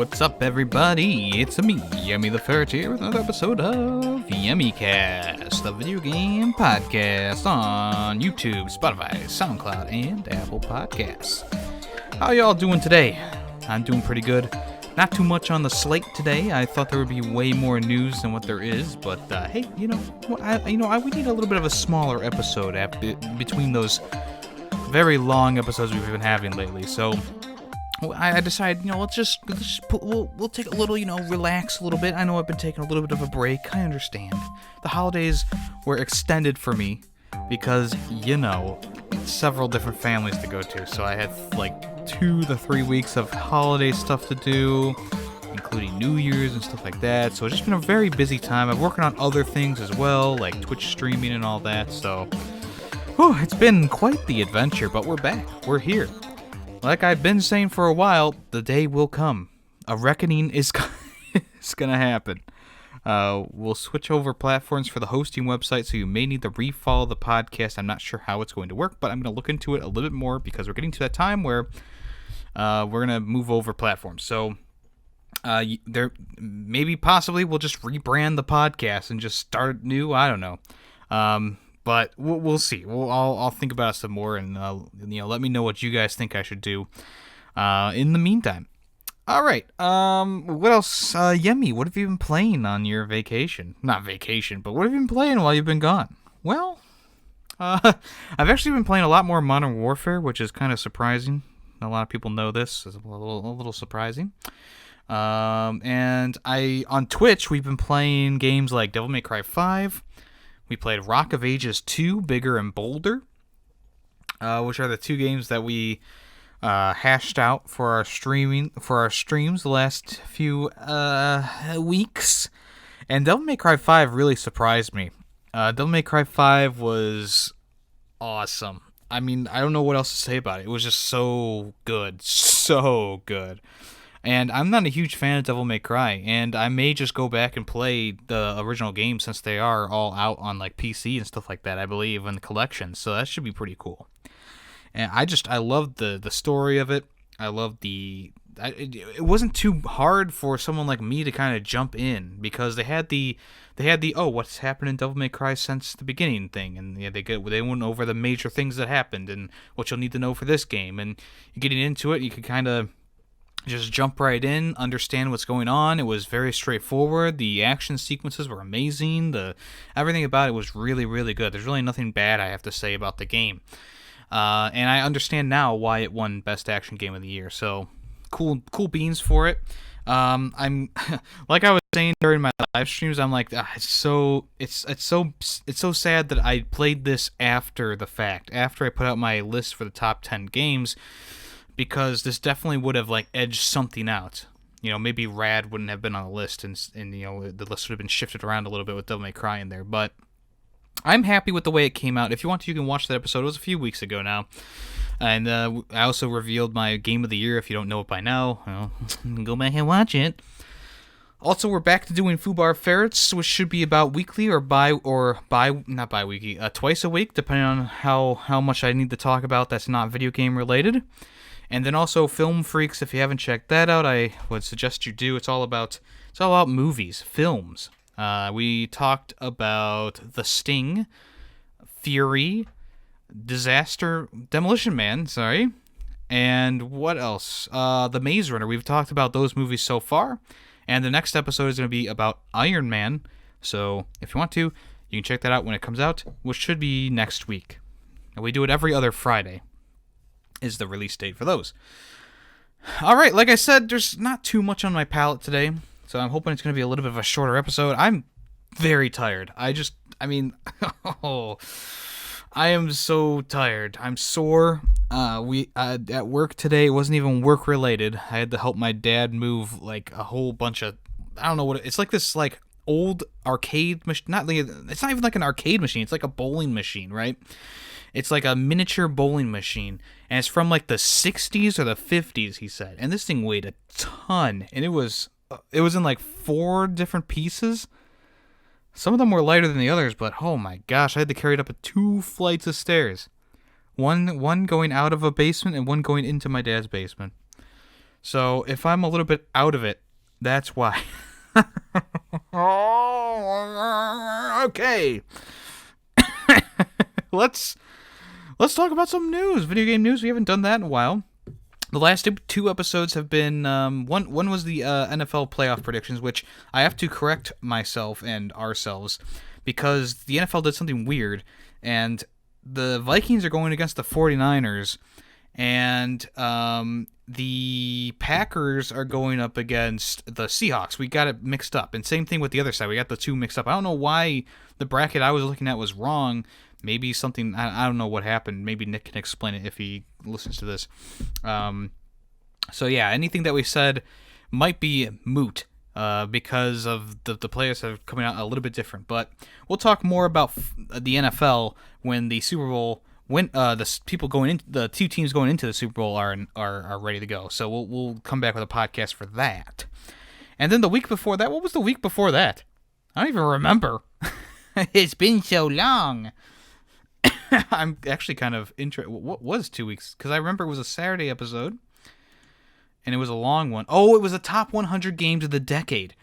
What's up, everybody? It's me, Yemmy the Ferret, here with another episode of Yemmycast, the video game podcast on YouTube, Spotify, SoundCloud, and Apple Podcasts. How y'all doing today? I'm doing pretty good. Not too much on the slate today. I thought there would be way more news than what there is, but hey, we need a little bit of a smaller episode between those very long episodes we've been having lately. So I decided, we'll take a little, relax a little bit. I know I've been taking a little bit of a break. I understand. The holidays were extended for me because, several different families to go to. So I had 2 to 3 weeks of holiday stuff to do, including New Year's and stuff like that. So it's just been a very busy time. I'm working on other things as well, like Twitch streaming and all that. So it's been quite the adventure, but we're back. We're here. Like I've been saying for a while, the day will come. A reckoning is going to happen. We'll switch over platforms for the hosting website, so you may need to refollow the podcast. I'm not sure how it's going to work, but I'm going to look into it a little bit more because we're getting to that time where we're going to move over platforms. So possibly we'll just rebrand the podcast and just start new. I don't know. But we'll see. I'll think about it some more, and let me know what you guys think I should do. In the meantime, all right. What else? Yemmy, what have you been playing on your vacation? Not vacation, but what have you been playing while you've been gone? Well, I've actually been playing a lot more Modern Warfare, which is kind of surprising. A lot of people know this. It's a little surprising. And on Twitch, we've been playing games like Devil May Cry 5. We played Rock of Ages 2, Bigger and Bolder, which are the 2 games that we hashed out for our streams the last few weeks. And Devil May Cry 5 really surprised me. Devil May Cry 5 was awesome. I mean, I don't know what else to say about it. It was just so good. So good. And I'm not a huge fan of Devil May Cry, and I may just go back and play the original game since they are all out on PC and stuff like that, I believe, in the collection. So that should be pretty cool. And I love the story of it. I love it wasn't too hard for someone like me to kind of jump in because they had the what's happened in Devil May Cry since the beginning thing, and they went over the major things that happened and what you'll need to know for this game, and getting into it, you could kind of just jump right in, understand what's going on. It was very straightforward. The action sequences were amazing. Everything about it was really, really good. There's really nothing bad I have to say about the game. And I understand now why it won Best Action Game of the Year. So cool beans for it. I'm like I was saying during my live streams, I'm like, it's so sad that I played this after the fact, after I put out my list for the top 10 games. Because this definitely would have edged something out. Maybe Rad wouldn't have been on the list, and the list would have been shifted around a little bit with Devil May Cry in there. But I'm happy with the way it came out. If you want to, you can watch that episode. It was a few weeks ago now. And I also revealed my Game of the Year. If you don't know it by now, go back and watch it. Also, we're back to doing Fubar Ferrets, which should be about weekly not bi-weekly, twice a week, depending on how much I need to talk about that's not video game related. And then also Film Freaks, if you haven't checked that out, I would suggest you do. It's all about movies, films. We talked about The Sting, Fury, Demolition Man, and what else? The Maze Runner. We've talked about those movies so far, and the next episode is going to be about Iron Man. So if you want to, you can check that out when it comes out, which should be next week. And we do it every other Friday. Is the release date for those. Alright, like I said, there's not too much on my palette today, so I'm hoping it's going to be a little bit of a shorter episode. I'm very tired. I am so tired. I'm sore. At work today, it wasn't even work related. I had to help my dad move a whole bunch of, I don't know what, it's this old arcade machine, it's not even like an arcade machine, it's like a bowling machine, right? It's like a miniature bowling machine, and it's from the 60s or the 50s, he said. And this thing weighed a ton, and it was in 4 different pieces. Some of them were lighter than the others, but oh my gosh, I had to carry it up 2 flights of stairs. One going out of a basement and one going into my dad's basement. So if I'm a little bit out of it, that's why. Okay. Let's talk about some news, video game news. We haven't done that in a while. The last two episodes have been one was the NFL playoff predictions, which I have to correct myself and ourselves because the NFL did something weird, and the Vikings are going against the 49ers, and the Packers are going up against the Seahawks. We got it mixed up, and same thing with the other side. We got the two mixed up. I don't know why the bracket I was looking at was wrong. Maybe something, I don't know what happened. Maybe Nick can explain it if he listens to this. So yeah, anything that we said might be moot because of the players have coming out a little bit different. But we'll talk more about the NFL when the Super Bowl, when the people going in, the two teams going into the Super Bowl are ready to go. So we'll come back with a podcast for that. And then the week before that, what was the week before that? I don't even remember. It's been so long. I'm actually kind of interested. What was 2 weeks? Because I remember it was a Saturday episode, and it was a long one. Oh, it was the top 100 games of the decade.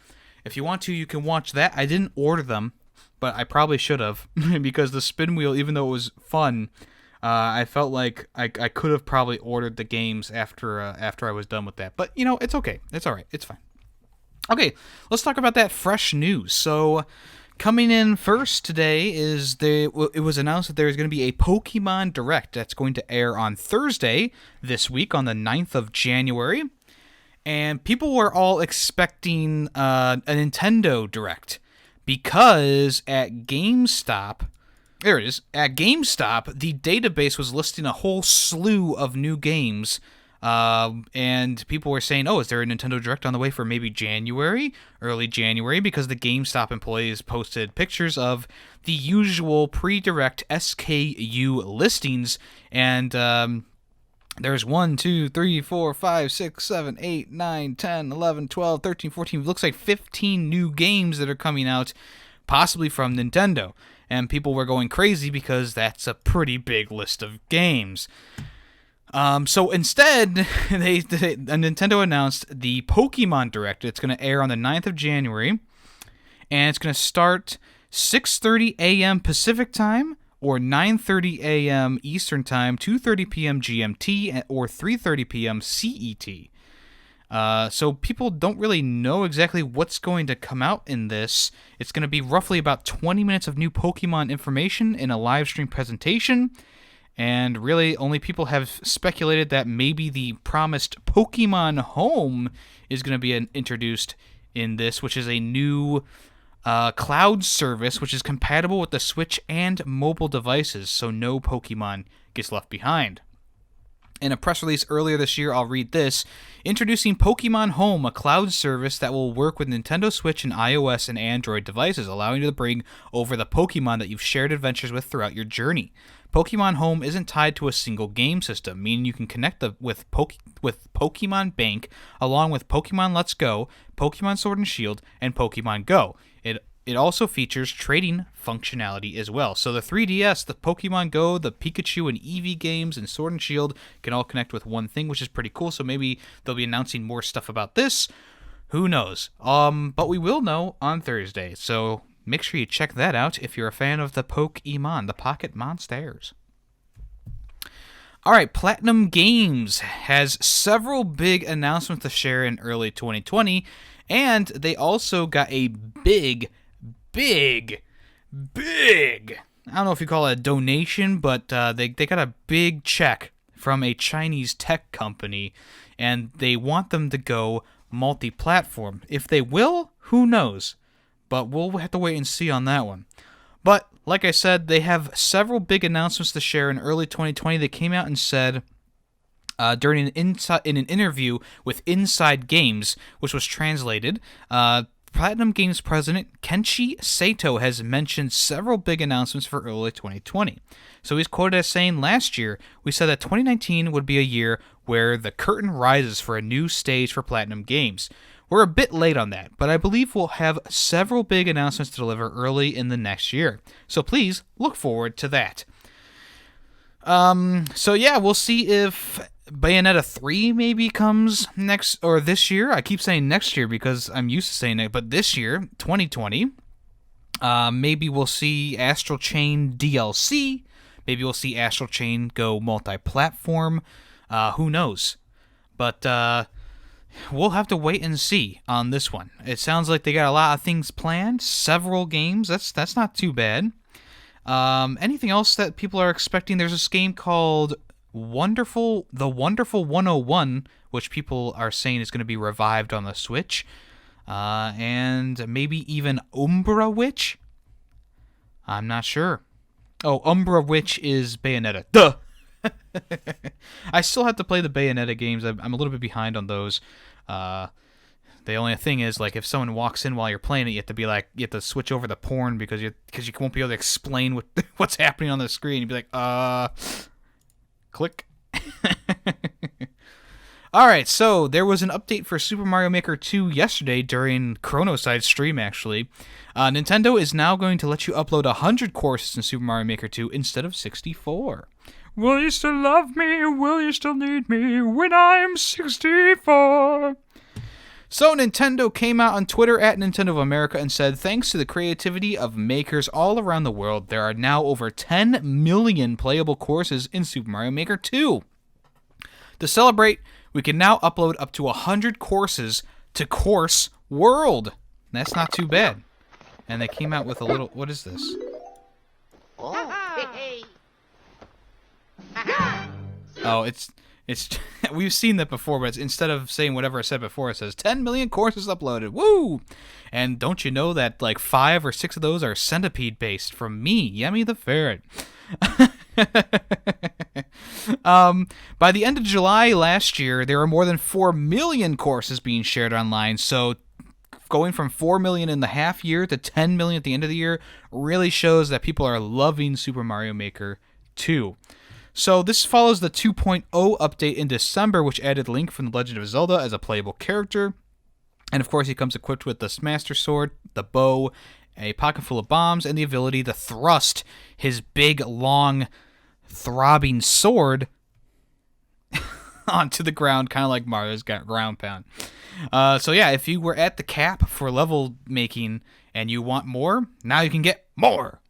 If you want to, you can watch that. I didn't order them, but I probably should have because the spin wheel, even though it was fun, I felt like I could have probably ordered the games after I was done with that. But, you know, it's okay. It's all right. It's fine. Okay, let's talk about that fresh news. So, coming in first today is it was announced that there is going to be a Pokemon Direct that's going to air on Thursday this week on the 9th of January. And people were all expecting a Nintendo Direct because at GameStop, there it is, at GameStop, the database was listing a whole slew of new games. And people were saying, oh, is there a Nintendo Direct on the way for maybe January, early January, because the GameStop employees posted pictures of the usual pre-direct SKU listings, and there's 1, 2, 3, 4, 5, 6, 7, 8, 9, 10, 11, 12, 13, 14, it looks like 15 new games that are coming out, possibly from Nintendo, and people were going crazy because that's a pretty big list of games. So instead, Nintendo announced the Pokemon Direct. It's going to air on the 9th of January, and it's going to start 6:30 a.m. Pacific Time, or 9:30 a.m. Eastern Time, 2:30 p.m. GMT, or 3:30 p.m. CET. So people don't really know exactly what's going to come out in this. It's going to be roughly about 20 minutes of new Pokemon information in a live stream presentation. And really, only people have speculated that maybe the promised Pokemon Home is going to be introduced in this, which is a new cloud service which is compatible with the Switch and mobile devices, so no Pokemon gets left behind. In a press release earlier this year, I'll read this. Introducing Pokemon Home, a cloud service that will work with Nintendo Switch and iOS and Android devices, allowing you to bring over the Pokemon that you've shared adventures with throughout your journey. Pokemon Home isn't tied to a single game system, meaning you can connect with Pokemon Bank, along with Pokemon Let's Go, Pokemon Sword and Shield, and Pokemon Go. It also features trading functionality as well. So the 3DS, the Pokemon Go, the Pikachu and Eevee games, and Sword and Shield can all connect with one thing, which is pretty cool. So maybe they'll be announcing more stuff about this. Who knows? But we will know on Thursday. So make sure you check that out if you're a fan of the Pokemon, the Pocket Monsters. All right, Platinum Games has several big announcements to share in early 2020, and they also got a big, I don't know if you call it a donation, but they got a big check from a Chinese tech company, and they want them to go multi-platform. If they will, who knows? But we'll have to wait and see on that one. But like I said, they have several big announcements to share in early 2020. They came out and said during in an interview with Inside Games, which was translated, Platinum Games president Kenshi Sato has mentioned several big announcements for early 2020. So he's quoted as saying, last year, we said that 2019 would be a year where the curtain rises for a new stage for Platinum Games. We're a bit late on that, but I believe we'll have several big announcements to deliver early in the next year. So please look forward to that. So yeah, we'll see if Bayonetta 3 maybe comes next or this year. I keep saying next year because I'm used to saying it, but this year, 2020. Maybe we'll see Astral Chain DLC. Maybe we'll see Astral Chain go multi-platform. Who knows? But we'll have to wait and see on this one. It sounds like they got a lot of things planned. Several games. That's not too bad. Anything else that people are expecting? There's this game called The Wonderful 101, which people are saying is going to be revived on the Switch. And maybe even Umbra Witch? I'm not sure. Oh, Umbra Witch is Bayonetta. Duh! I still have to play the Bayonetta games. I'm a little bit behind on those. The only thing is, like, if someone walks in while you're playing it, you have to switch over the porn because you won't be able to explain what's happening on the screen. You'd be like, click. Alright, so there was an update for Super Mario Maker 2 yesterday during Chronoside's stream, actually. Nintendo is now going to let you upload 100 courses in Super Mario Maker 2 instead of 64. Will you still love me? Will you still need me when I'm 64? So Nintendo came out on Twitter at Nintendo of America and said, thanks to the creativity of makers all around the world, there are now over 10 million playable courses in Super Mario Maker 2. To celebrate, we can now upload up to 100 courses to Course World. That's not too bad. And they came out with a little... What is this? Oh, it's we've seen that before, but instead of saying whatever I said before, it says 10 million courses uploaded. Woo! And don't you know that like 5 or 6 of those are centipede based from me, Yemmy the ferret. By the end of July last year, there were more than 4 million courses being shared online. So going from 4 million in the half year to 10 million at the end of the year really shows that people are loving Super Mario Maker 2. So this follows the 2.0 update in December, which added Link from The Legend of Zelda as a playable character. And of course, he comes equipped with the Master Sword, the bow, a pocket full of bombs, and the ability to thrust his big, long, throbbing sword onto the ground, kind of like Mario's got ground pound. So yeah, if you were at the cap for level making and you want more, now you can get more.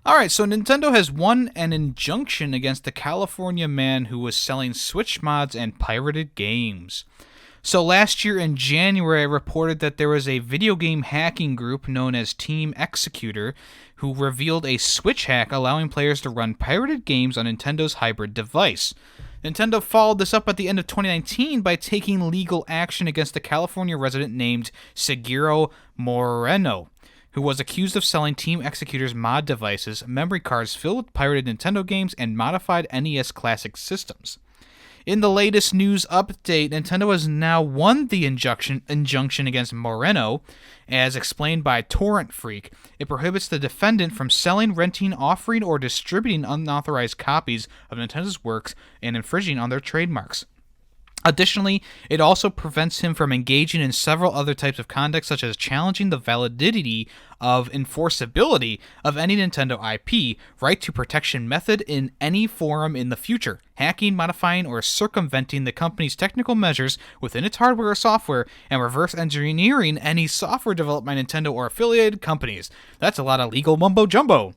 Alright, so Nintendo has won an injunction against the California man who was selling Switch mods and pirated games. So last year in January, I reported that there was a video game hacking group known as Team Executor who revealed a Switch hack allowing players to run pirated games on Nintendo's hybrid device. Nintendo followed this up at the end of 2019 by taking legal action against the California resident named Seguiro Moreno, who was accused of selling Team Executor's mod devices, memory cards filled with pirated Nintendo games, and modified NES Classic systems. In the latest news update, Nintendo has now won the injunction against Moreno. As explained by Torrent Freak, it prohibits the defendant from selling, renting, offering, or distributing unauthorized copies of Nintendo's works and infringing on their trademarks. Additionally, it also prevents him from engaging in several other types of conduct, such as challenging the validity of enforceability of any Nintendo IP, right to protection method in any forum in the future, hacking, modifying, or circumventing the company's technical measures within its hardware or software, and reverse engineering any software developed by Nintendo or affiliated companies. That's a lot of legal mumbo-jumbo.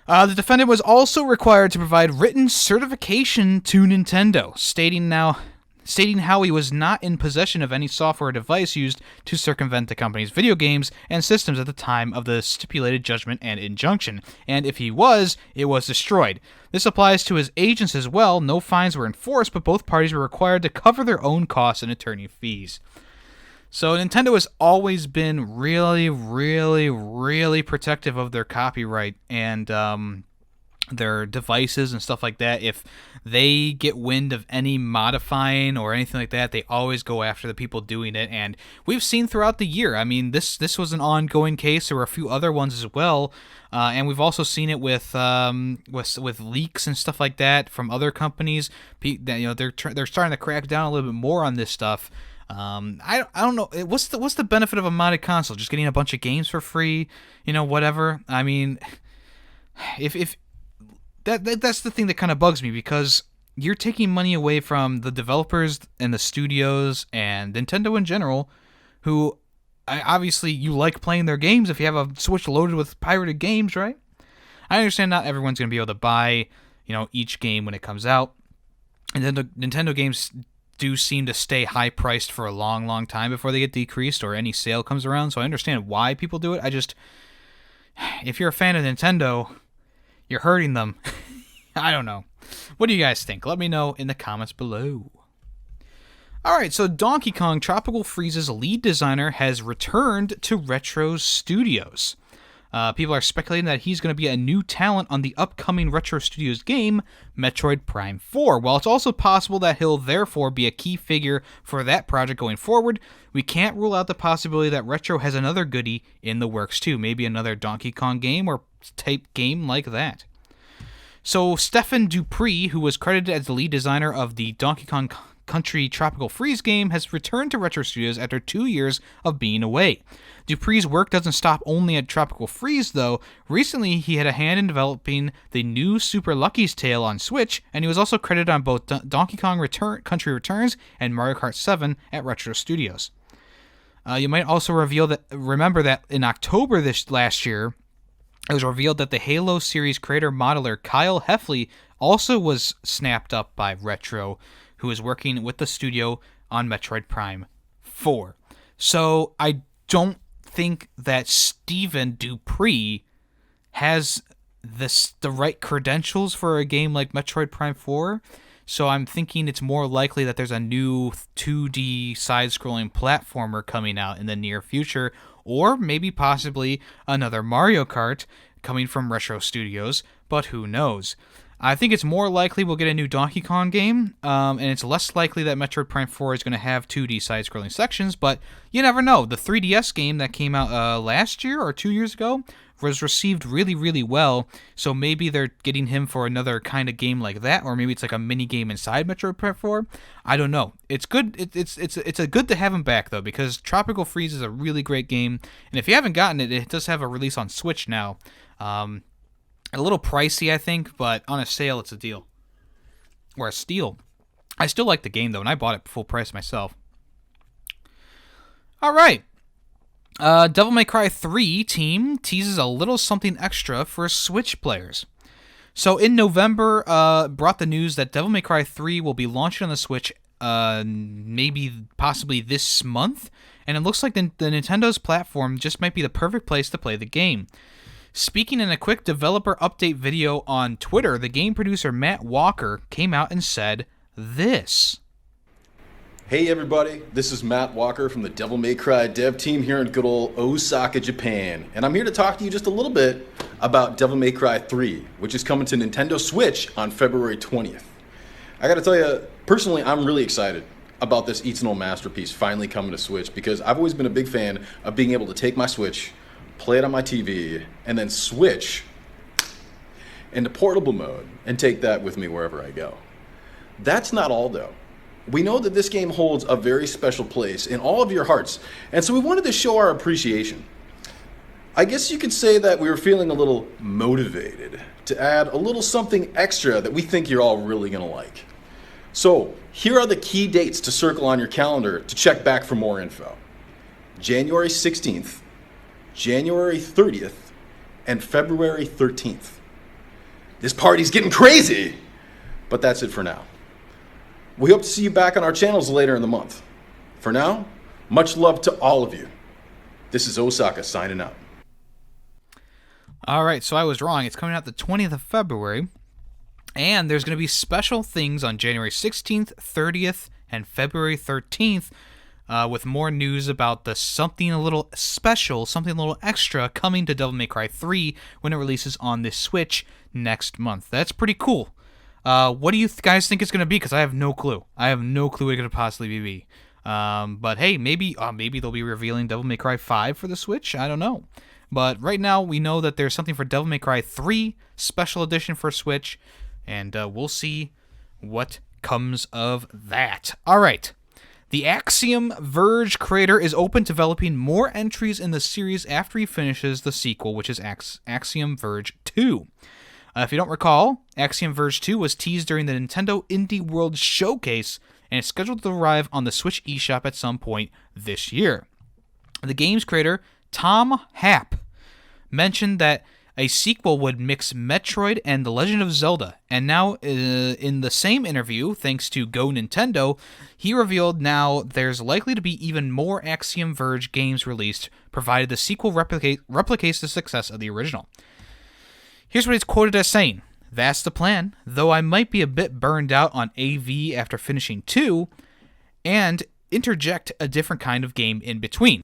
The defendant was also required to provide written certification to Nintendo, stating how he was not in possession of any software or device used to circumvent the company's video games and systems at the time of the stipulated judgment and injunction, and if he was, it was destroyed. This applies to his agents as well. No fines were enforced, but both parties were required to cover their own costs and attorney fees. So Nintendo has always been really, really, really protective of their copyright and their devices and stuff like that. If they get wind of any modifying or anything like that, they always go after the people doing it. And we've seen throughout the year. I mean, this was an ongoing case. There were a few other ones as well, and we've also seen it with leaks and stuff like that from other companies. They're starting to crack down a little bit more on this stuff. I don't know. What's the benefit of a modded console? Just getting a bunch of games for free, whatever. I mean, if that's the thing that kind of bugs me, because you're taking money away from the developers and the studios and Nintendo in general, who obviously you like playing their games if you have a Switch loaded with pirated games, right? I understand not everyone's going to be able to buy, each game when it comes out. And then the Nintendo games do seem to stay high priced for a long, long time before they get decreased or any sale comes around. So I understand why people do it. If you're a fan of Nintendo, you're hurting them. I don't know. What do you guys think? Let me know in the comments below. Alright, so Donkey Kong Tropical Freeze's lead designer has returned to Retro Studios. People are speculating that he's going to be a new talent on the upcoming Retro Studios game, Metroid Prime 4. While it's also possible that he'll therefore be a key figure for that project going forward, we can't rule out the possibility that Retro has another goodie in the works too. Maybe another Donkey Kong game or type game like that. So Stefan Dupree, who was credited as the lead designer of the Donkey Kong Country Tropical Freeze game, has returned to Retro Studios after 2 years of being away. Dupree's work doesn't stop only at Tropical Freeze, though. Recently, he had a hand in developing the new Super Lucky's Tale on Switch, and he was also credited on both Donkey Kong Country Returns and Mario Kart 7 at Retro Studios. You might also remember that in October last year, it was revealed that the Halo series creator modeler Kyle Heffley also was snapped up by Retro, who is working with the studio on Metroid Prime 4. So I don't think that Stephen Dupree has the right credentials for a game like Metroid Prime 4. So I'm thinking it's more likely that there's a new 2D side-scrolling platformer coming out in the near future, or maybe possibly another Mario Kart coming from Retro Studios, but who knows. I think it's more likely we'll get a new Donkey Kong game, and it's less likely that Metroid Prime 4 is going to have 2D side-scrolling sections, but you never know. The 3DS game that came out last year or 2 years ago was received really, really well, so maybe they're getting him for another kind of game like that, or maybe it's like a mini game inside Metroid Prime 4. I don't know. It's good. It's a good to have him back though, because Tropical Freeze is a really great game, and if you haven't gotten it, it does have a release on Switch now. A little pricey, I think, but on a sale, it's a deal. Or a steal. I still like the game, though, and I bought it full price myself. Alright. Devil May Cry 3 team teases a little something extra for Switch players. So in November, brought the news that Devil May Cry 3 will be launching on the Switch possibly this month, and it looks like the Nintendo's platform just might be the perfect place to play the game. Speaking in a quick developer update video on Twitter, the game producer Matt Walker came out and said this. Hey everybody, this is Matt Walker from the Devil May Cry dev team here in good old Osaka, Japan. And I'm here to talk to you just a little bit about Devil May Cry 3, which is coming to Nintendo Switch on February 20th. I gotta tell you, personally, I'm really excited about this eternal masterpiece finally coming to Switch, because I've always been a big fan of being able to take my Switch, play it on my TV, and then switch into portable mode and take that with me wherever I go. That's not all though. We know that this game holds a very special place in all of your hearts, and so we wanted to show our appreciation. I guess you could say that we were feeling a little motivated to add a little something extra that we think you're all really gonna like. So here are the key dates to circle on your calendar to check back for more info. January 16th, January 30th, and February 13th. This party's getting crazy! But that's it for now. We hope to see you back on our channels later in the month. For now, much love to all of you. This is Osaka signing out. Alright, so I was wrong. It's coming out the 20th of February, and there's going to be special things on January 16th, 30th, and February 13th, with more news about the something a little special, something a little extra coming to Devil May Cry 3 when it releases on the Switch next month. That's pretty cool. What do you guys think it's going to be? Because I have no clue. I have no clue what it could possibly be. But hey, maybe they'll be revealing Devil May Cry 5 for the Switch. I don't know. But right now, we know that there's something for Devil May Cry 3 Special Edition for Switch, and we'll see what comes of that. All right. The Axiom Verge creator is open to developing more entries in the series after he finishes the sequel, which is Axiom Verge 2. If you don't recall, Axiom Verge 2 was teased during the Nintendo Indie World Showcase, and it's scheduled to arrive on the Switch eShop at some point this year. The game's creator, Tom Happ, mentioned that a sequel would mix Metroid and The Legend of Zelda, and now in the same interview, thanks to Go Nintendo, he revealed now there's likely to be even more Axiom Verge games released, provided the sequel replicates the success of the original. Here's what he's quoted as saying: "That's the plan, though I might be a bit burned out on AV after finishing 2, and interject a different kind of game in between."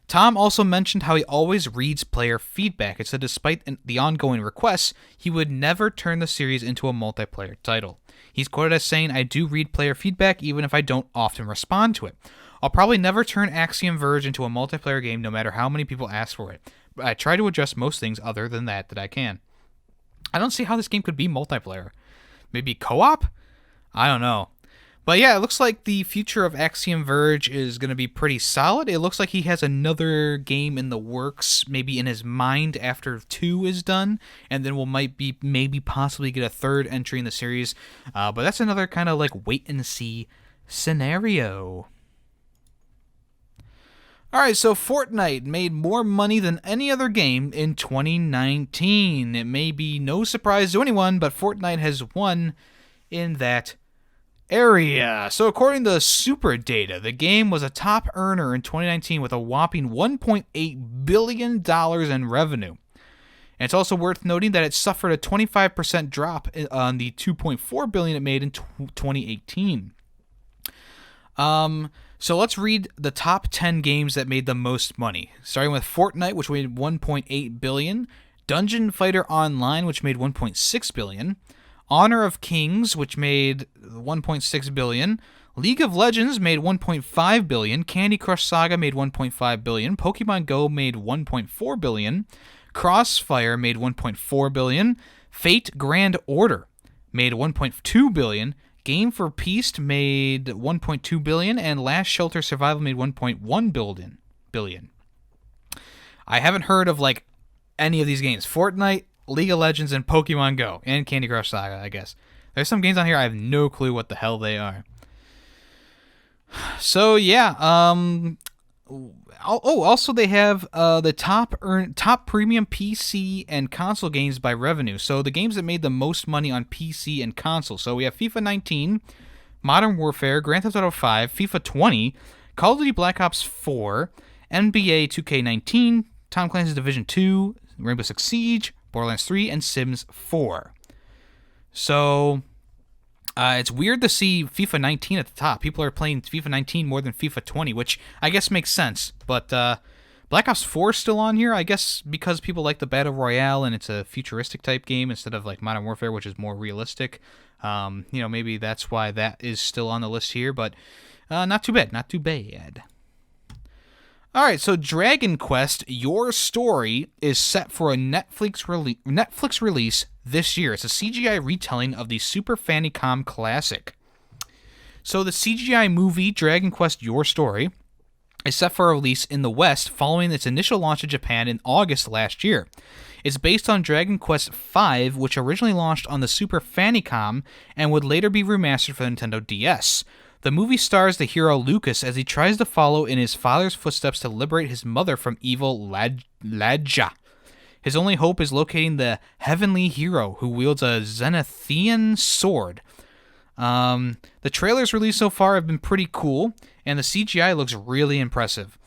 Tom also mentioned how he always reads player feedback and said despite the ongoing requests, he would never turn the series into a multiplayer title. He's quoted as saying, "I do read player feedback even if I don't often respond to it. I'll probably never turn Axiom Verge into a multiplayer game no matter how many people ask for it. But I try to adjust most things other than that I can." I don't see how this game could be multiplayer. Maybe co-op? I don't know. But yeah, it looks like the future of Axiom Verge is going to be pretty solid. It looks like he has another game in the works, maybe in his mind after 2 is done, and then we'll maybe possibly get a third entry in the series. But that's another kind of like wait and see scenario. Alright, so Fortnite made more money than any other game in 2019. It may be no surprise to anyone, but Fortnite has won in that area. So according to Super Data, the game was a top earner in 2019 with a whopping $1.8 billion in revenue. And it's also worth noting that it suffered a 25% drop on the $2.4 billion it made in 2018. So let's read the top 10 games that made the most money. Starting with Fortnite, which made $1.8 billion, Dungeon Fighter Online, which made $1.6 billion, Honor of Kings, which made $1.6 billion, League of Legends made $1.5 billion, Candy Crush Saga made $1.5 billion, Pokemon Go made $1.4 billion, Crossfire made $1.4 billion, Fate Grand Order made $1.2 billion, Game for Peace made $1.2 billion, and Last Shelter Survival made $1.1 billion. I haven't heard of like any of these games. Fortnite, League of Legends, and Pokemon Go, and Candy Crush Saga, I guess. There's some games on here I have no clue what the hell they are. So yeah, also they have the top premium PC and console games by revenue. So the games that made the most money on PC and console. So we have FIFA 19, Modern Warfare, Grand Theft Auto 5, FIFA 20, Call of Duty Black Ops 4, NBA 2K19, Tom Clancy's Division 2, Rainbow Six Siege, Borderlands 3, and Sims 4. So it's weird to see FIFA 19 at the top. People are playing FIFA 19 more than FIFA 20, which I guess makes sense. But Black Ops 4 is still on here, I guess because people like the Battle Royale and it's a futuristic type game instead of like Modern Warfare, which is more realistic. Maybe that's why that is still on the list here, but not too bad. Not too bad. Alright, so Dragon Quest Your Story is set for a Netflix release this year. It's a CGI retelling of the Super Famicom classic. So the CGI movie Dragon Quest Your Story is set for a release in the West following its initial launch in Japan in August last year. It's based on Dragon Quest V, which originally launched on the Super Famicom and would later be remastered for the Nintendo DS. The movie stars the hero Lucas as he tries to follow in his father's footsteps to liberate his mother from evil Ladja. His only hope is locating the heavenly hero who wields a Zenithian sword. The trailers released so far have been pretty cool, and the CGI looks really impressive.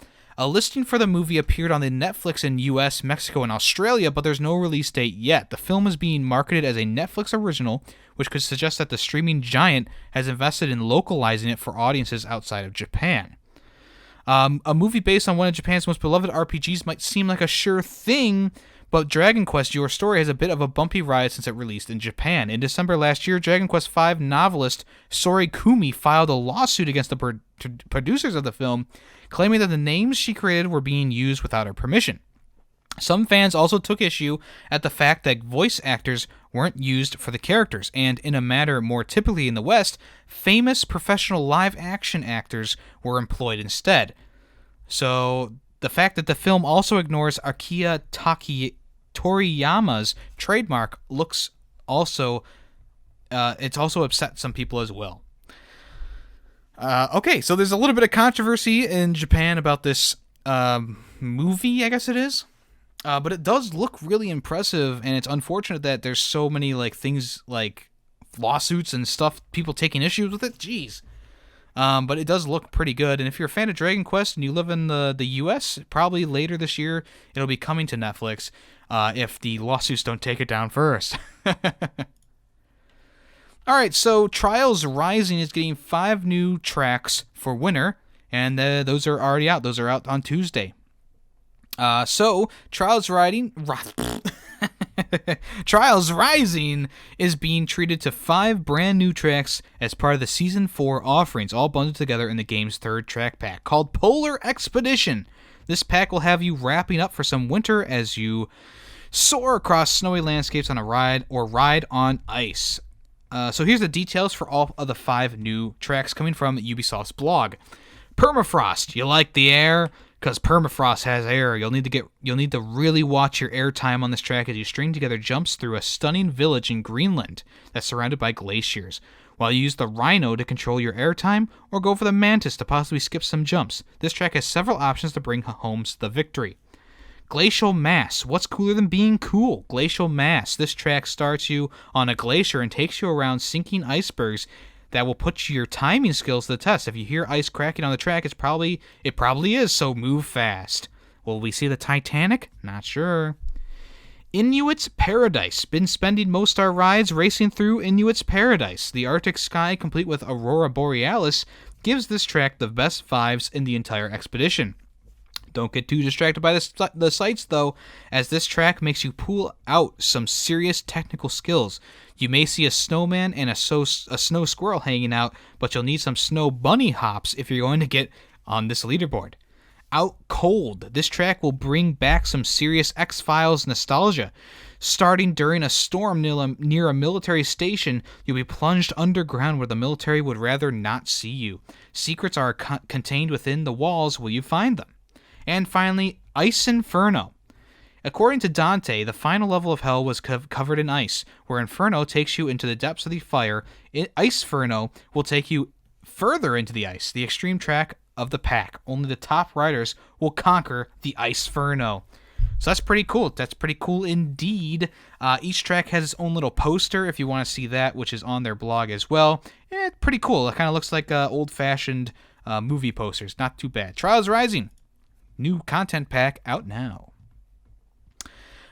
A listing for the movie appeared on the Netflix in US, Mexico, and Australia, but there's no release date yet. The film is being marketed as a Netflix original, which could suggest that the streaming giant has invested in localizing it for audiences outside of Japan. A movie based on one of Japan's most beloved RPGs might seem like a sure thing, but Dragon Quest Your Story has a bit of a bumpy ride since it released in Japan. In December last year, Dragon Quest V novelist Sori Kumi filed a lawsuit against the producers of the film, claiming that the names she created were being used without her permission. Some fans also took issue at the fact that voice actors weren't used for the characters, and in a matter more typically in the West, famous professional live-action actors were employed instead. So the fact that the film also ignores Akira Toriyama's trademark looks also it's also upset some people as well. Okay, so there's a little bit of controversy in Japan about this movie, I guess it is. But it does look really impressive, and it's unfortunate that there's so many like things like lawsuits and stuff, people taking issues with it. Jeez. But it does look pretty good, and if you're a fan of Dragon Quest and you live in the US, probably later this year it'll be coming to Netflix if the lawsuits don't take it down first. Alright, so Trials Rising is getting 5 new tracks for winter, and those are already out. Those are out on Tuesday. So Trials Rising is being treated to 5 brand new tracks as part of the Season 4 offerings, all bundled together in the game's 3rd track pack, called Polar Expedition. This pack will have you wrapping up for some winter as you soar across snowy landscapes on a ride or ride on ice. So here's the details for all of the 5 new tracks coming from Ubisoft's blog. Permafrost, you like the air? Because permafrost has air. You'll need to really watch your air time on this track as you string together jumps through a stunning village in Greenland that's surrounded by glaciers, while you use the Rhino to control your air time, or go for the Mantis to possibly skip some jumps. This track has several options to bring home the victory. Glacial Mass. What's cooler than being cool? Glacial Mass. This track starts you on a glacier and takes you around sinking icebergs that will put your timing skills to the test. If you hear ice cracking on the track, it probably is, so move fast. Will we see the Titanic? Not sure. Inuit's Paradise. Been spending most our rides racing through Inuit's Paradise. The Arctic sky, complete with Aurora Borealis, gives this track the best vibes in the entire expedition. Don't get too distracted by the sights, though, as this track makes you pull out some serious technical skills. You may see a snowman and a snow squirrel hanging out, but you'll need some snow bunny hops if you're going to get on this leaderboard. Out Cold. This track will bring back some serious X-Files nostalgia. Starting during a storm near a military station, you'll be plunged underground where the military would rather not see you. Secrets are contained within the walls. Will you find them? And finally, Ice Inferno. According to Dante, the final level of hell was covered in ice, where Inferno takes you into the depths of the fire. Iceferno will take you further into the ice, the extreme track of the pack. Only the top riders will conquer the Iceferno. So that's pretty cool. That's pretty cool indeed. Each track has its own little poster, if you want to see that, which is on their blog as well. It's pretty cool. It kind of looks like old-fashioned movie posters. Not too bad. Trials Rising. New content pack out now.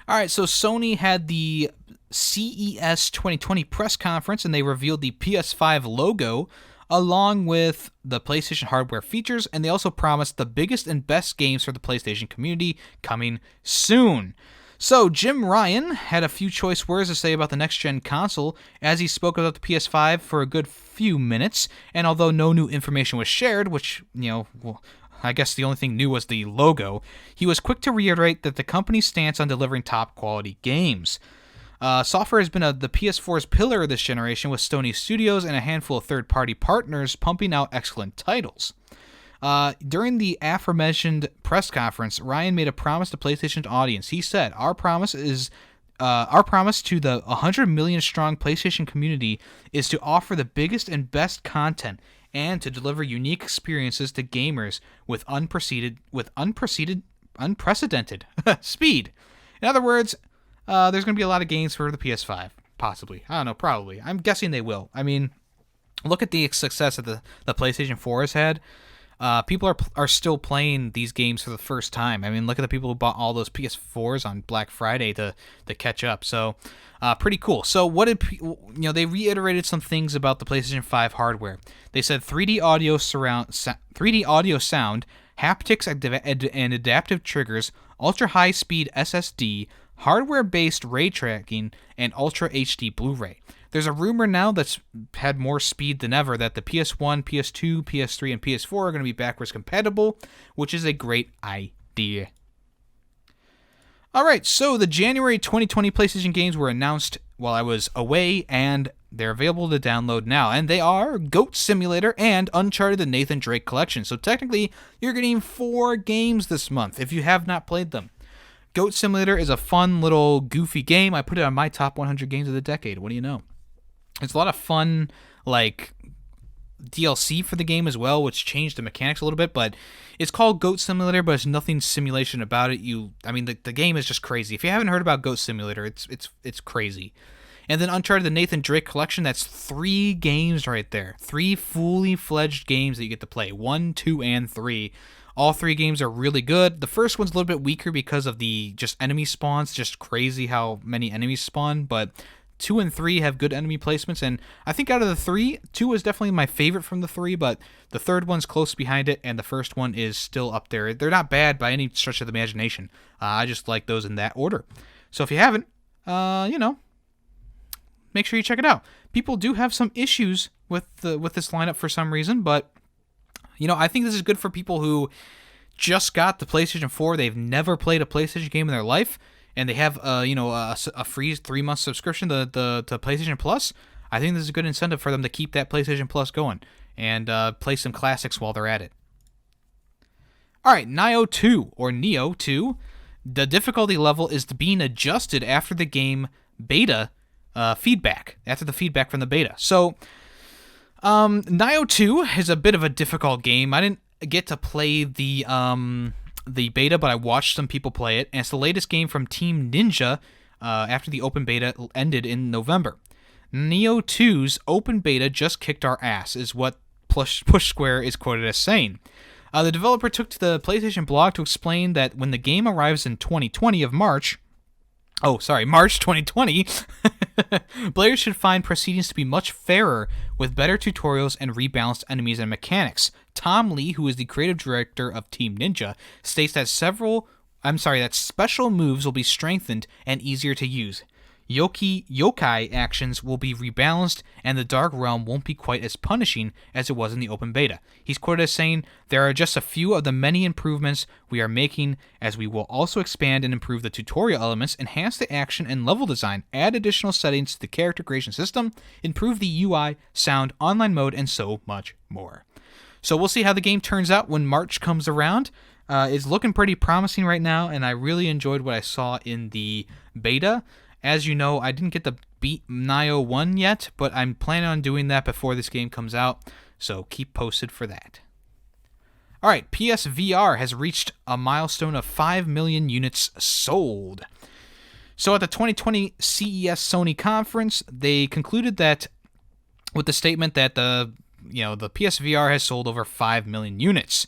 Alright, so Sony had the CES 2020 press conference, and they revealed the PS5 logo along with the PlayStation hardware features, and they also promised the biggest and best games for the PlayStation community coming soon. So Jim Ryan had a few choice words to say about the next-gen console as he spoke about the PS5 for a good few minutes, and although no new information was shared, which, I guess the only thing new was the logo, he was quick to reiterate that the company's stance on delivering top-quality games. Software has been the PS4's pillar of this generation, with Sony Studios and a handful of third-party partners pumping out excellent titles. During the aforementioned press conference, Ryan made a promise to PlayStation's audience. He said, Our promise to the 100 million strong PlayStation community is to offer the biggest and best content and to deliver unique experiences to gamers with unprecedented speed. In other words, there's going to be a lot of games for the PS5, possibly. I don't know, probably. I'm guessing they will. I mean, look at the success that the PlayStation 4 has had. People are still playing these games for the first time. I mean, look at the people who bought all those PS4s on Black Friday to catch up. So, pretty cool. So, what did they reiterated some things about the PlayStation 5 hardware. They said 3D audio sound, haptics and adaptive triggers, ultra high speed SSD, hardware-based ray tracking, and Ultra HD Blu-ray. There's a rumor now that's had more speed than ever that the PS1, PS2, PS3, and PS4 are going to be backwards compatible, which is a great idea. Alright, so the January 2020 PlayStation games were announced while I was away, and they're available to download now. And they are Goat Simulator and Uncharted the Nathan Drake Collection. So technically, you're getting 4 games this month if you have not played them. Goat Simulator is a fun little goofy game. I put it on my top 100 games of the decade. What do you know? It's a lot of fun, like DLC for the game as well, which changed the mechanics a little bit, but it's called Goat Simulator, but there's nothing simulation about it. The game is just crazy. If you haven't heard about Goat Simulator, it's crazy. And then Uncharted: The Nathan Drake Collection, that's 3 games right there. 3 fully fledged games that you get to play. 1, 2, and 3. All 3 games are really good. The first one's a little bit weaker because of the just enemy spawns. Just crazy how many enemies spawn, but 2 and 3 have good enemy placements, and I think out of the 3, 2 is definitely my favorite from the 3, but the third one's close behind it, and the first one is still up there. They're not bad by any stretch of the imagination. I just like those in that order. So if you haven't, make sure you check it out. People do have some issues with this lineup for some reason, but I think this is good for people who just got the PlayStation 4. They've never played a PlayStation game in their life, and they have a free 3-month subscription to PlayStation Plus. I think this is a good incentive for them to keep that PlayStation Plus going and play some classics while they're at it. All right, Nioh 2, or Nioh 2. The difficulty level is being adjusted after the game beta feedback, after the feedback from the beta. So, Nioh 2 is a bit of a difficult game. I didn't get to play the beta, but I watched some people play it, and it's the latest game from Team Ninja after the open beta ended in November. Nioh 2's open beta just kicked our ass, is what Push Square is quoted as saying. The developer took to the PlayStation blog to explain that when the game arrives in March 2020, players should find proceedings to be much fairer with better tutorials and rebalanced enemies and mechanics. Tom Lee, who is the creative director of Team Ninja, states that special moves will be strengthened and easier to use. Yokai actions will be rebalanced, and the Dark Realm won't be quite as punishing as it was in the open beta. He's quoted as saying, "There are just a few of the many improvements we are making, as we will also expand and improve the tutorial elements, enhance the action and level design, add additional settings to the character creation system, improve the UI, sound, online mode, and so much more." So we'll see how the game turns out when March comes around. It's looking pretty promising right now, and I really enjoyed what I saw in the beta. As you know, I didn't get to beat Nioh 1 yet, but I'm planning on doing that before this game comes out, so keep posted for that. Alright, PSVR has reached a milestone of 5 million units sold. So at the 2020 CES Sony conference, they concluded that with the statement that the PSVR has sold over 5 million units,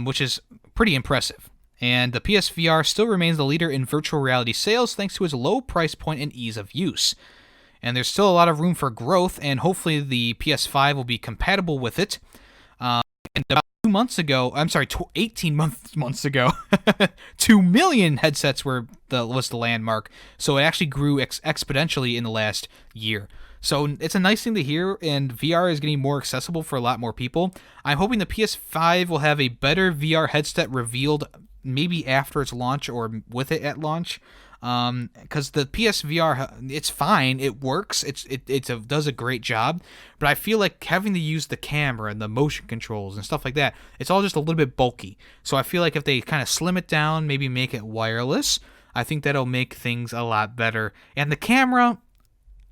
which is pretty impressive. And the PSVR still remains the leader in virtual reality sales thanks to its low price point and ease of use. And there's still a lot of room for growth, and hopefully the PS5 will be compatible with it. And about 18 months ago, 2 million headsets was the landmark. So it actually grew exponentially in the last year. So it's a nice thing to hear, and VR is getting more accessible for a lot more people. I'm hoping the PS5 will have a better VR headset revealed maybe after its launch or with it at launch, because the PSVR, it's fine, it works, it does a great job, but I feel like having to use the camera and the motion controls and stuff like that, it's all just a little bit bulky. So I feel like if they kind of slim it down, maybe make it wireless, I think that'll make things a lot better. And the camera,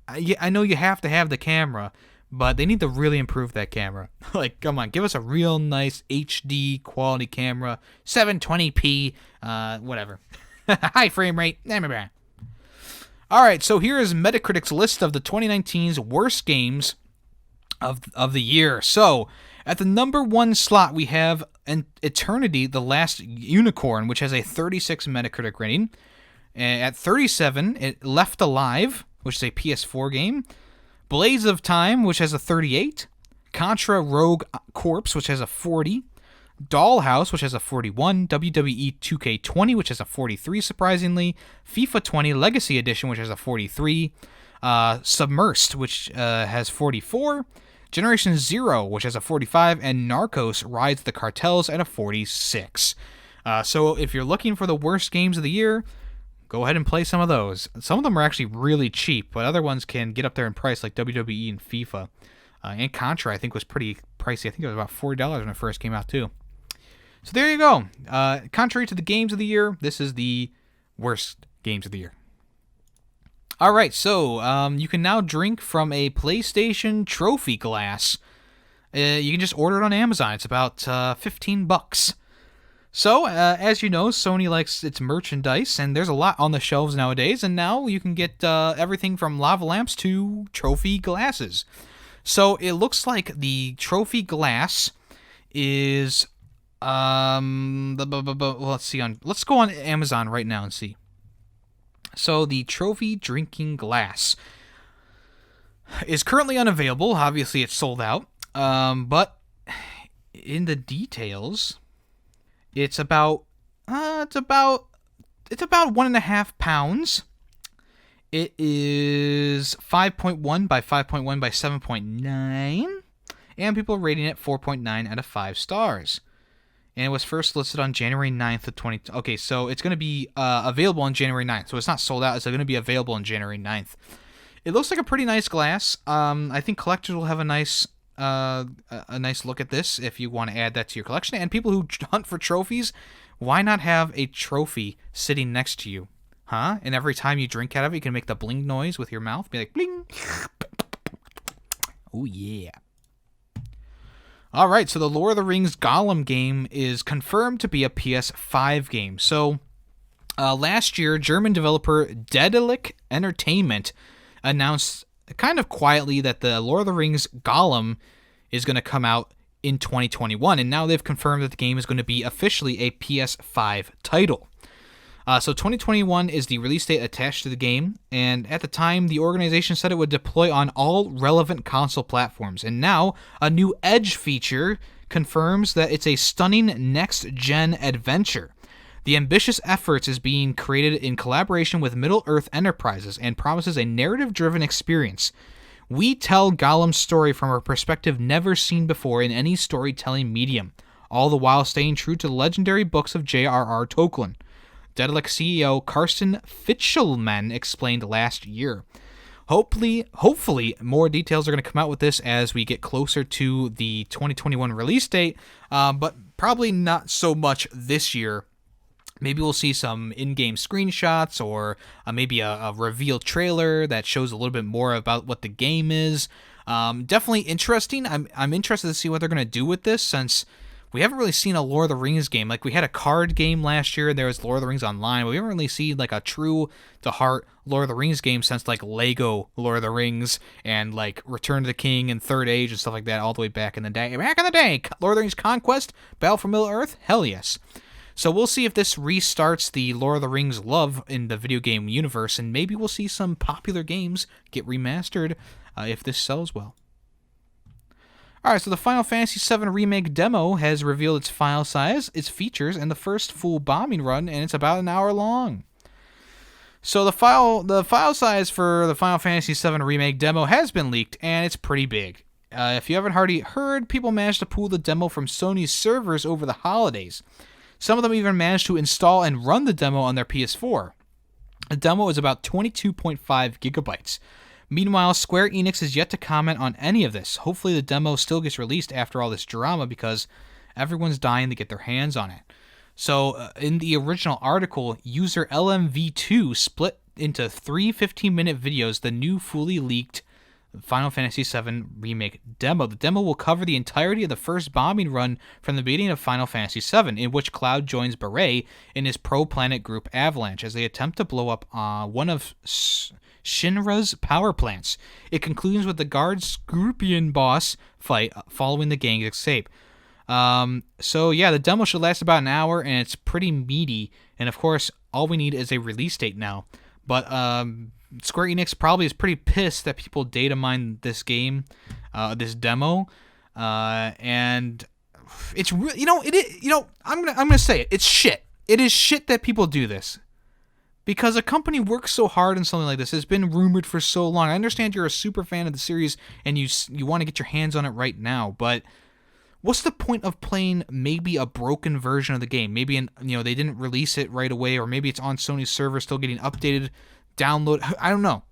I know you have to have the camera, but they need to really improve that camera. Like, come on, give us a real nice HD quality camera, 720p, whatever. High frame rate. All right, so here is Metacritic's list of the 2019's worst games of the year. So, at the number 1 slot, we have Eternity: The Last Unicorn, which has a 36 Metacritic rating. At 37, Left Alive, which is a PS4 game. Blaze of Time, which has a 38. Contra Rogue Corps, which has a 40. Dollhouse, which has a 41. WWE 2K20, which has a 43, surprisingly. FIFA 20 Legacy Edition, which has a 43. Submersed, which has 44. Generation Zero, which has a 45. And Narcos Rides the Cartels at a 46. So if you're looking for the worst games of the year, go ahead and play some of those. Some of them are actually really cheap, but other ones can get up there in price, like WWE and FIFA. And Contra, I think, was pretty pricey. I think it was about $40 when it first came out, too. So there you go. Contrary to the games of the year, this is the worst games of the year. All right, so you can now drink from a PlayStation trophy glass. You can just order it on Amazon. It's about $15. So, as you know, Sony likes its merchandise, and there's a lot on the shelves nowadays, and now you can get everything from lava lamps to trophy glasses. So, it looks like the trophy glass is, let's see, let's go on Amazon right now and see. So, the trophy drinking glass is currently unavailable. Obviously, it's sold out, but in the details... It's about 1.5 pounds. It is 5.1 by 5.1 by 7.9, and people are rating it 4.9 out of 5 stars. And it was first listed on January 9th of 20... Okay, so it's going to be available on January 9th. So it's not sold out. It's going to be available on January 9th. It looks like a pretty nice glass. I think collectors will have a nice look at this if you want to add that to your collection. And people who hunt for trophies, why not have a trophy sitting next to you? Huh? And every time you drink out of it, you can make the bling noise with your mouth. Be like, bling. Oh, yeah. All right, so the Lord of the Rings Gollum game is confirmed to be a PS5 game. So last year, German developer Daedalic Entertainment announced kind of quietly that the Lord of the Rings Gollum is going to come out in 2021, and now they've confirmed that the game is going to be officially a PS5 title. So 2021 is the release date attached to the game, and at the time, the organization said it would deploy on all relevant console platforms, and now a new Edge feature confirms that it's a stunning next-gen adventure. The ambitious efforts is being created in collaboration with Middle-earth Enterprises and promises a narrative-driven experience. We tell Gollum's story from a perspective never seen before in any storytelling medium, all the while staying true to the legendary books of J.R.R. Tolkien. Daedalic CEO Karsten Fichelman explained last year. Hopefully, more details are going to come out with this as we get closer to the 2021 release date, but probably not so much this year. Maybe we'll see some in-game screenshots or maybe a reveal trailer that shows a little bit more about what the game is. Definitely interesting. I'm interested to see what they're going to do with this, since we haven't really seen a Lord of the Rings game. Like, we had a card game last year, and there was Lord of the Rings Online, but we haven't really seen like a true-to-heart Lord of the Rings game since like Lego Lord of the Rings and like Return to the King and Third Age and stuff like that all the way back in the day. Back in the day, Lord of the Rings Conquest, Battle for Middle-earth, hell yes. So we'll see if this restarts the Lord of the Rings love in the video game universe, and maybe we'll see some popular games get remastered if this sells well. Alright, so the Final Fantasy VII Remake demo has revealed its file size, its features, and the first full bombing run, and it's about an hour long. So the file size for the Final Fantasy VII Remake demo has been leaked, and it's pretty big. If you haven't already heard, people managed to pull the demo from Sony's servers over the holidays. Some of them even managed to install and run the demo on their PS4. The demo is about 22.5 gigabytes. Meanwhile, Square Enix is yet to comment on any of this. Hopefully the demo still gets released after all this drama, because everyone's dying to get their hands on it. So, in the original article, user LMV2 split into 3 15-minute videos the new fully leaked Final Fantasy VII Remake demo. The demo will cover the entirety of the first bombing run from the beginning of Final Fantasy VII, in which Cloud joins Beret in his pro-planet group Avalanche as they attempt to blow up one of Shinra's power plants. It concludes with the guard Scorpion boss fight following the gang's escape. So yeah, the demo should last about an hour, and it's pretty meaty, and of course, all we need is a release date now. But Square Enix probably is pretty pissed that people data mined this game, this demo, and it's I'm gonna say it. It's shit. It is shit that people do this, because a company works so hard on something like this. It's been rumored for so long. I understand you're a super fan of the series and you want to get your hands on it right now, but what's the point of playing maybe a broken version of the game? Maybe they didn't release it right away, or maybe it's on Sony's server still getting updated. Download, I don't know.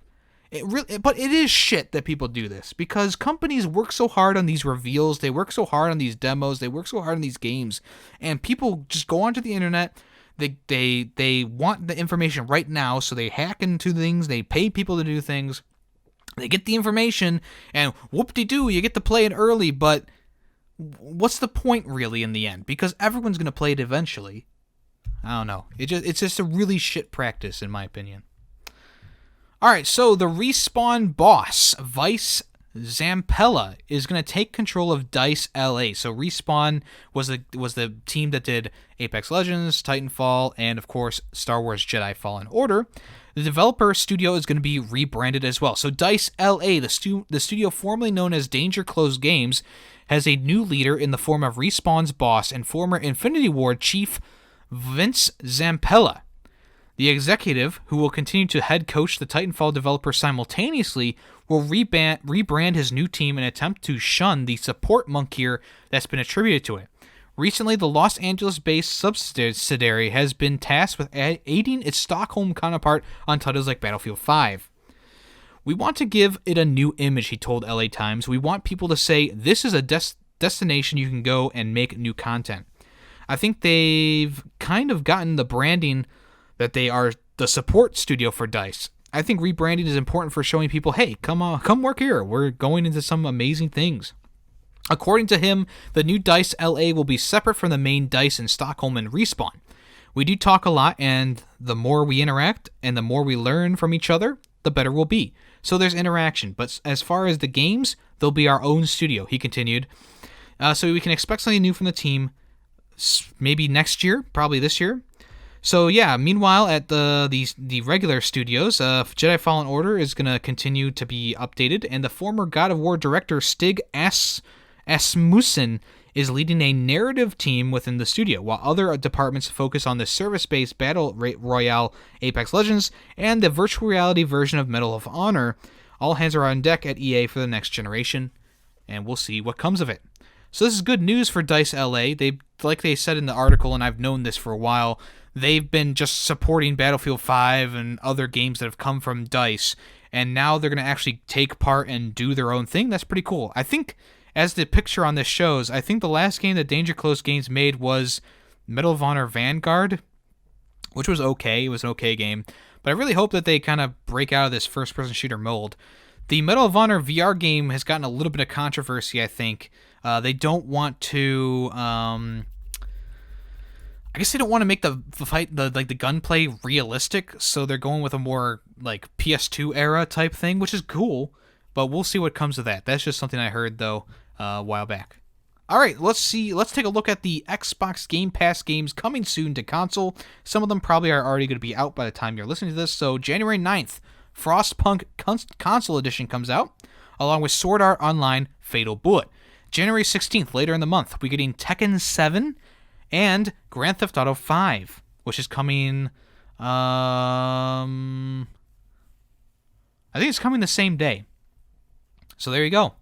But it is shit that people do this, because companies work so hard on these reveals, they work so hard on these demos, they work so hard on these games, and people just go onto the internet, They want the information right now, so they hack into things, they pay people to do things, they get the information, and whoop-de-doo, you get to play it early, but what's the point really in the end? Because everyone's going to play it eventually. I don't know. It's just a really shit practice, in my opinion. Alright, so the Respawn boss, Vice Zampella, is going to take control of DICE LA. So Respawn was the team that did Apex Legends, Titanfall, and of course Star Wars Jedi Fallen Order. The developer studio is going to be rebranded as well. So DICE LA, the studio formerly known as Danger Close Games, has a new leader in the form of Respawn's boss and former Infinity Ward chief Vince Zampella. The executive, who will continue to head coach the Titanfall developer simultaneously, will rebrand his new team in an attempt to shun the support monkeyer that's been attributed to it. Recently, the Los Angeles-based subsidiary has been tasked with aiding its Stockholm counterpart on titles like Battlefield 5. We want to give it a new image, he told LA Times. We want people to say, this is a destination you can go and make new content. I think they've kind of gotten the branding that they are the support studio for DICE. I think rebranding is important for showing people, hey, come work here. We're going into some amazing things. According to him, the new DICE LA will be separate from the main DICE in Stockholm and Respawn. We do talk a lot, and the more we interact and the more we learn from each other, the better we'll be. So there's interaction, but as far as the games, they'll be our own studio, he continued. So we can expect something new from the team, maybe next year, probably this year. So yeah, meanwhile at the regular studios, Jedi Fallen Order is going to continue to be updated, and the former God of War director Stig Asmussen is leading a narrative team within the studio, while other departments focus on the service-based Battle Royale Apex Legends and the virtual reality version of Medal of Honor. All hands are on deck at EA for the next generation, and we'll see what comes of it. So this is good news for DICE LA. Like they said in the article, and I've known this for a while, they've been just supporting Battlefield 5 and other games that have come from DICE, and now they're going to actually take part and do their own thing. That's pretty cool. I think, as the picture on this shows, I think the last game that Danger Close Games made was Medal of Honor Vanguard, which was okay. It was an okay game. But I really hope that they kind of break out of this first-person shooter mold. The Medal of Honor VR game has gotten a little bit of controversy, I think. They don't want to... I guess they don't want to make the fight, the gunplay realistic, so they're going with a more like PS2 era type thing, which is cool, but we'll see what comes of that. That's just something I heard though a while back. All right, let's take a look at the Xbox Game Pass games coming soon to console. Some of them probably are already going to be out by the time you're listening to this. So January 9th, Frostpunk Console Edition comes out, along with Sword Art Online Fatal Bullet. January 16th, later in the month, we're getting Tekken 7 and Grand Theft Auto 5, which is coming, I think it's coming the same day. So there you go.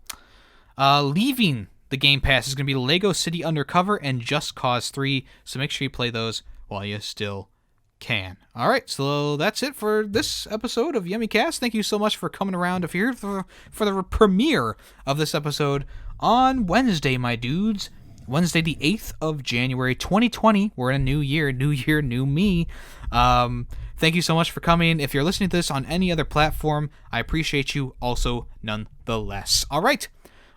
Leaving the Game Pass is going to be Lego City Undercover and Just Cause 3, so make sure you play those while you still can. All right, so that's it for this episode of Yemmy Cast. Thank you so much for coming around. If you're here for the premiere of this episode on Wednesday, my dudes, Wednesday the 8th of January 2020. We're in a new year, new me. Thank you so much for coming. If you're listening to this on any other platform, I appreciate you also nonetheless. All right,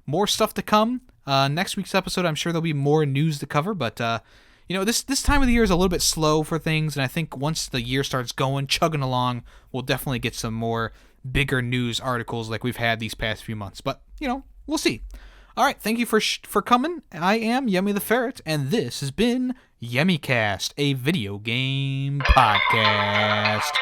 more stuff to come. Next week's episode, I'm sure there'll be more news to cover, but this time of the year is a little bit slow for things, and I think once the year starts chugging along, we'll definitely get some more bigger news articles like we've had these past few months. But, we'll see. All right, thank you for coming. I am Yemmy the Ferret, and this has been Yemmycast, a video game podcast.